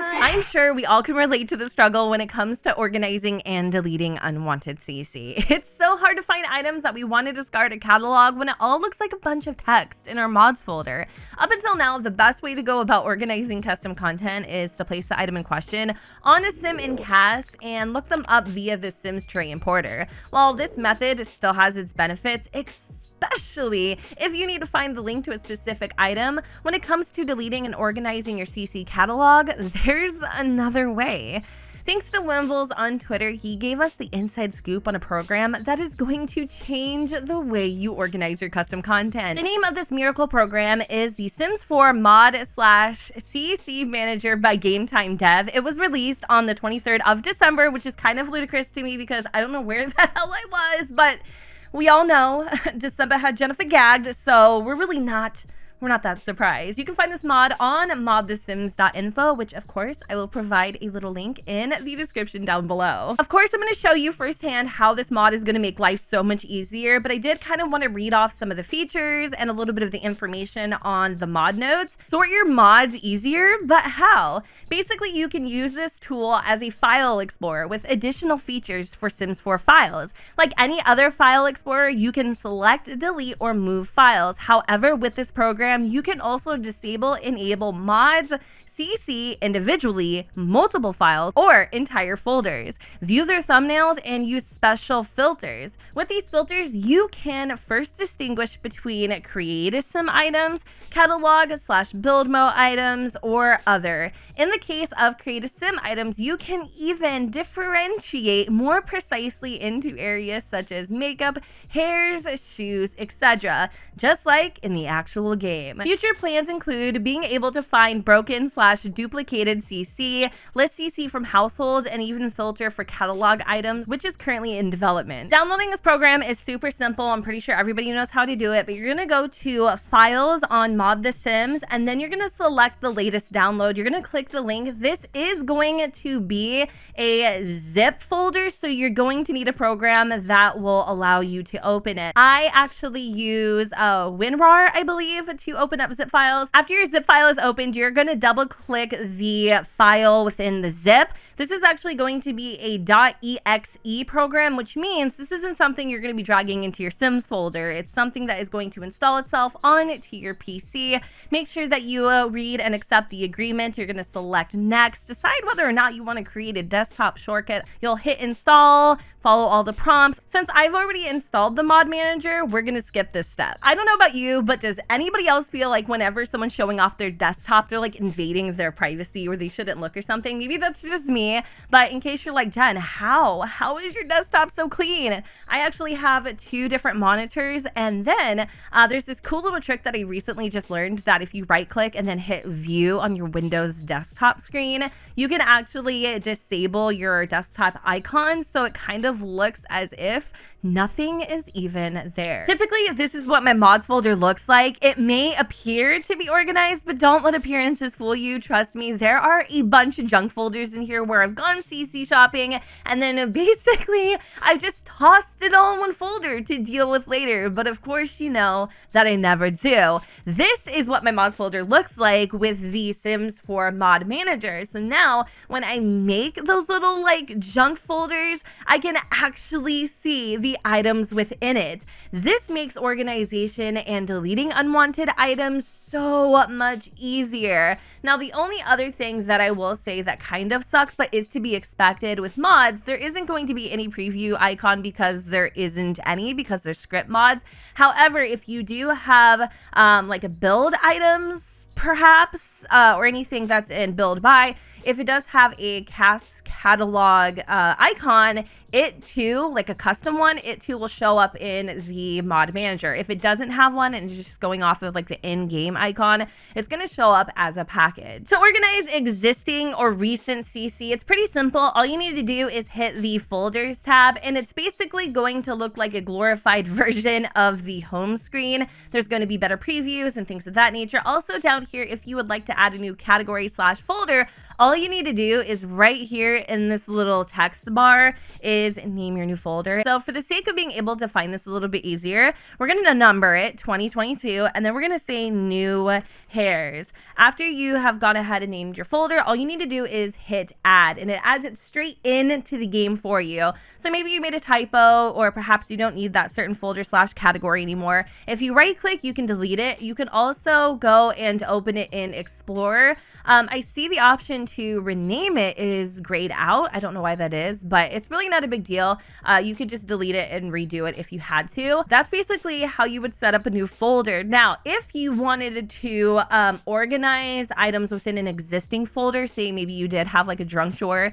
I'm sure we all can relate to the struggle when it comes to organizing and deleting unwanted CC. It's so hard to find items that we want to discard a catalog when it all looks like a bunch of text in our mods folder. Up until now, the best way to go about organizing custom content is to place the item in question on a sim in CAS and look them up via the Sims tray importer. While this method still has its benefits, especially if you need to find the link to a specific item, when it comes to deleting and organizing your CC catalog, there's another way. Thanks to Wimbles on Twitter, he gave us the inside scoop on a program that is going to change the way you organize your custom content. The name of this miracle program is the Sims 4 Mod/CC Manager by Game Time Dev. It was released on the 23rd of December, which is kind of ludicrous to me because I don't know where the hell I was, but we all know December had Jennifer gagged, so we're not that surprised. You can find this mod on modthesims.info, which of course I will provide a little link in the description down below. Of course, I'm going to show you firsthand how this mod is going to make life so much easier, but I did kind of want to read off some of the features and a little bit of the information on the mod notes. Sort your mods easier, but how? Basically, you can use this tool as a file explorer with additional features for Sims 4 files. Like any other file explorer, you can select, delete, or move files. However, with this program, you can also disable, enable mods, CC individually, multiple files, or entire folders. View their thumbnails and use special filters. With these filters, you can first distinguish between create a sim items, catalog/build mode items, or other. In the case of create a sim items, you can even differentiate more precisely into areas such as makeup, hairs, shoes, etc., just like in the actual game. Future plans include being able to find broken/duplicated CC, list CC from households, and even filter for catalog items, which is currently in development. Downloading this program is super simple. I'm pretty sure everybody knows how to do it, but you're going to go to Files on Mod the Sims, and then you're going to select the latest download. You're going to click the link. This is going to be a zip folder, so you're going to need a program that will allow you to open it. I actually use WinRAR, I believe, to open up zip files. After your zip file is opened, you're going to double click the file within the zip. This is actually going to be a .exe program, which means this isn't something you're going to be dragging into your Sims folder. It's something that is going to install itself onto your PC. Make sure that you read and accept the agreement. You're going to select next, decide whether or not you want to create a desktop shortcut. You'll hit install, follow all the prompts. Since I've already installed the mod manager, we're going to skip this step. I don't know about you, but does anybody else feel like whenever someone's showing off their desktop, they're like invading their privacy or they shouldn't look or something? Maybe that's just me, but in case you're like, Jen, how is your desktop so clean? I actually have 2 different monitors, and then there's this cool little trick that I recently just learned that if you right click and then hit view on your Windows desktop screen, you can actually disable your desktop icons so it kind of looks as if nothing is even there. Typically, this is what my mods folder looks like. It may appear to be organized, but don't let appearances fool you. Trust me, there are a bunch of junk folders in here where I've gone CC shopping and then basically I've just tossed it all in one folder to deal with later. But of course, you know that I never do. This is what my mods folder looks like with the Sims 4 mod manager. So now when I make those little like junk folders, I can actually see the items within it. This makes organization and deleting unwanted items so much easier. Now, the only other thing that I will say that kind of sucks, but is to be expected with mods, there isn't going to be any preview icon because there isn't any, because they're script mods. However, if you do have like a build items, perhaps, or anything that's in build by, if it does have a CAS catalog icon, it too, like a custom one, it too will show up in the mod manager. If it doesn't have one and it's just going off of like the in-game icon, it's going to show up as a package. To organize existing or recent CC, it's pretty simple. All you need to do is hit the folders tab, and it's basically going to look like a glorified version of the home screen. There's going to be better previews and things of that nature. Also down here, if you would like to add a new category / folder, all you need to do is right here in this little text bar is name your new folder. So for the sake of being able to find this a little bit easier, we're going to number it 2022, and then we're going to say new hairs. After you have gone ahead and named your folder, all you need to do is hit add, and it adds it straight into the game for you. So maybe you made a typo, or perhaps you don't need that certain folder / category anymore. If you right click, you can delete it. You can also go and open it in Explorer. I see the option to rename it is grayed out. I don't know why that is, but it's really not a big deal. You could just delete it and redo it if you had to. That's basically how you would set up a new folder. Now, if you wanted to organize items within an existing folder, say maybe you did have like a junk drawer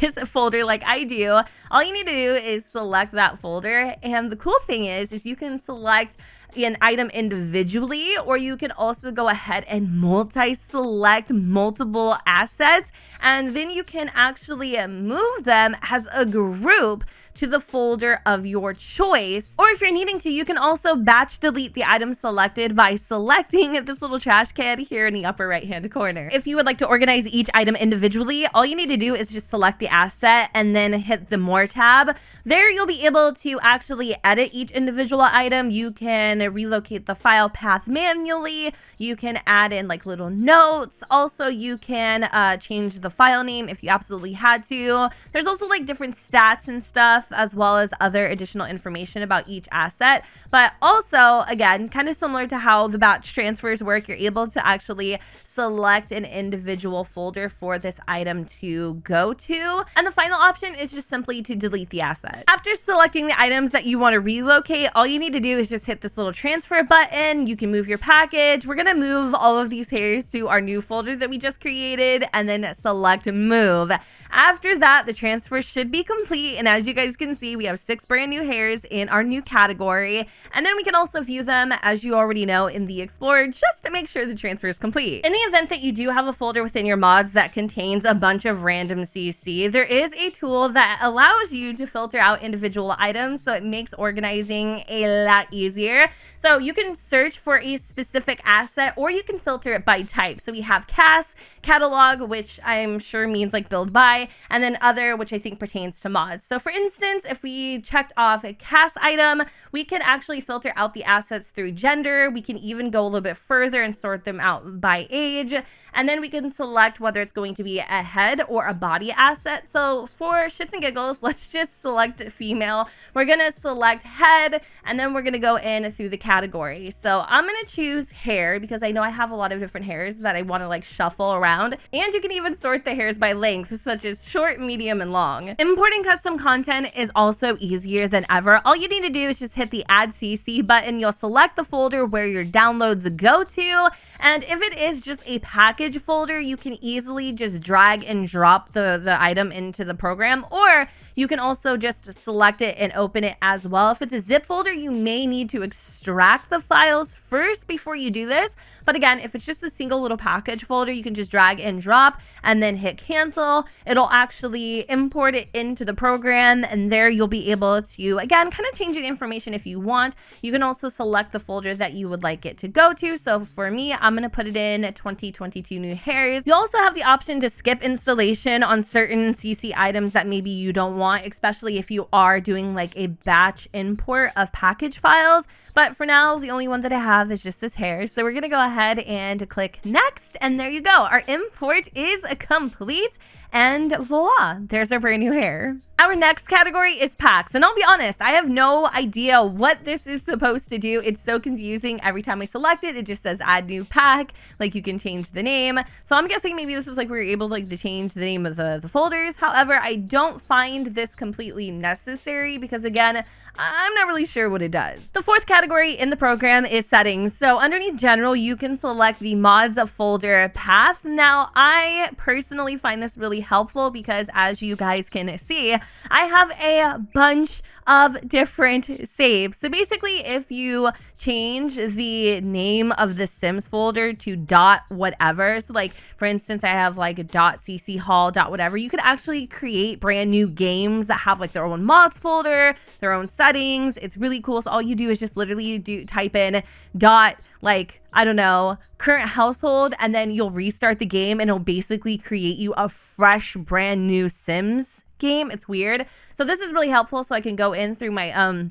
is a folder like I do, all you need to do is select that folder. And the cool thing is you can select an item individually, or you can also go ahead and multi-select multiple assets, and then you can actually move them as a group to the folder of your choice. Or if you're needing to, you can also batch delete the item selected by selecting this little trash can here in the upper right hand corner. If you would like to organize each item individually, all you need to do is just select the asset and then hit the More tab. There you'll be able to actually edit each individual item. You can relocate the file path manually. You can add in like little notes. Also, you can change the file name if you absolutely had to. There's also like different stats and stuff, as well as other additional information about each asset. But also, again, kind of similar to how the batch transfers work, you're able to actually select an individual folder for this item to go to. And the final option is just simply to delete the asset. After selecting the items that you want to relocate, all you need to do is just hit this little transfer button. You can move your package. We're going to move all of these hairs to our new folder that we just created, and then select move. After that, the transfer should be complete. And as you guys can see, we have 6 brand new hairs in our new category. And then we can also view them, as you already know, in the Explorer, just to make sure the transfer is complete. In the event that you do have a folder within your mods that contains a bunch of random CC, there is a tool that allows you to filter out individual items, so it makes organizing a lot easier. So you can search for a specific asset, or you can filter it by type. So we have CAS, catalog, which I'm sure means like build by, and then other, which I think pertains to mods. So for instance, if we checked off a CAS item, we can actually filter out the assets through gender. We can even go a little bit further and sort them out by age. And then we can select whether it's going to be a head or a body asset. So for shits and giggles, let's just select female. We're going to select head, and then we're going to go in through the category. So I'm going to choose hair because I know I have a lot of different hairs that I want to like shuffle around. And you can even sort the hairs by length, such as short, medium, and long. Importing custom content is also easier than ever. All you need to do is just hit the add CC button. You'll select the folder where your downloads go to. And if it is just a package folder, you can easily just drag and drop the item into the program, or you can also just select it and open it as well. If it's a zip folder, you may need to extract the files first before you do this. But again, if it's just a single little package folder, you can just drag and drop and then hit cancel. It'll actually import it into the program, and there you'll be able to, again, kind of change the information if you want. You can also select the folder that you would like it to go to. So for me, I'm going to put it in 2022 new hairs. You also have the option to skip installation on certain CC items that maybe you don't want, especially if you are doing like a batch import of package files. But for now, the only one that I have is just this hair. So we're going to go ahead and click next, and there you go. Our import is complete, and voila, there's our brand new hair. Our next category is packs, and I'll be honest, I have no idea what this is supposed to do. It's so confusing. Every time I select it, it just says add new pack, like you can change the name. So I'm guessing maybe this is like we're able to like to change the name of the folders. However, I don't find this completely necessary because again, I'm not really sure what it does. The fourth category in the program is settings. So underneath general, you can select the mods folder path. Now, I personally find this really helpful because as you guys can see, I have a bunch of different saves. So basically, if you change the name of the Sims folder to dot whatever, so like for instance, I have like dot cc hall dot whatever, you could actually create brand new games that have like their own mods folder, their own settings. It's really cool. So all you do is just literally type in dot, like, I don't know, current household, and then you'll restart the game and it'll basically create you a fresh brand new Sims game. It's weird. So this is really helpful, so I can go in through my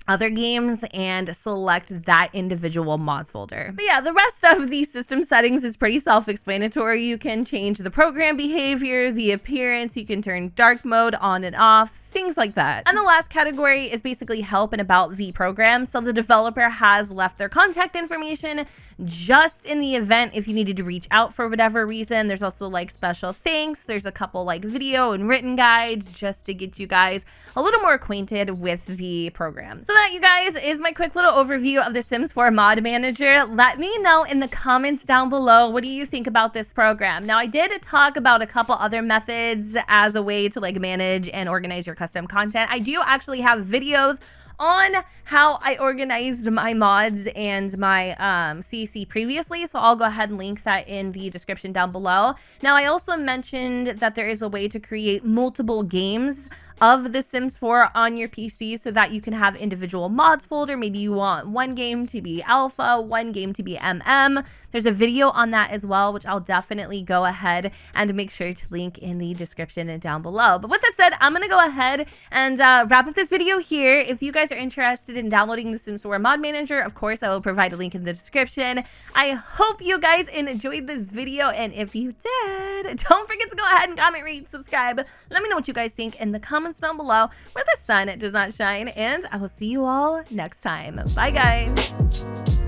other games and select that individual mods folder. But yeah, the rest of the system settings is pretty self-explanatory. You can change the program behavior, the appearance, you can turn dark mode on and off, things like that. And the last category is basically help and about the program. So the developer has left their contact information just in the event if you needed to reach out for whatever reason. There's also like special thanks. There's a couple like video and written guides just to get you guys a little more acquainted with the program. So that, you guys, is my quick little overview of the Sims 4 Mod Manager. Let me know in the comments down below, what do you think about this program? Now, I did talk about a couple other methods as a way to like manage and organize your custom content. I do actually have videos on how I organized my mods and my CC previously, so I'll go ahead and link that in the description down below. Now, I also mentioned that there is a way to create multiple games of The Sims 4 on your PC so that you can have individual mods folder. Maybe you want one game to be alpha, one game to be MM. There's a video on that as well, which I'll definitely go ahead and make sure to link in the description and down below. But with that said, I'm going to go ahead and wrap up this video here. If you guys are interested in downloading the Sims 4 Mod Manager, of course, I will provide a link in the description. I hope you guys enjoyed this video, and if you did, don't forget to go ahead and comment, rate, subscribe. Let me know what you guys think in the comments down below where the sun does not shine, and I will see you all next time. Bye, guys.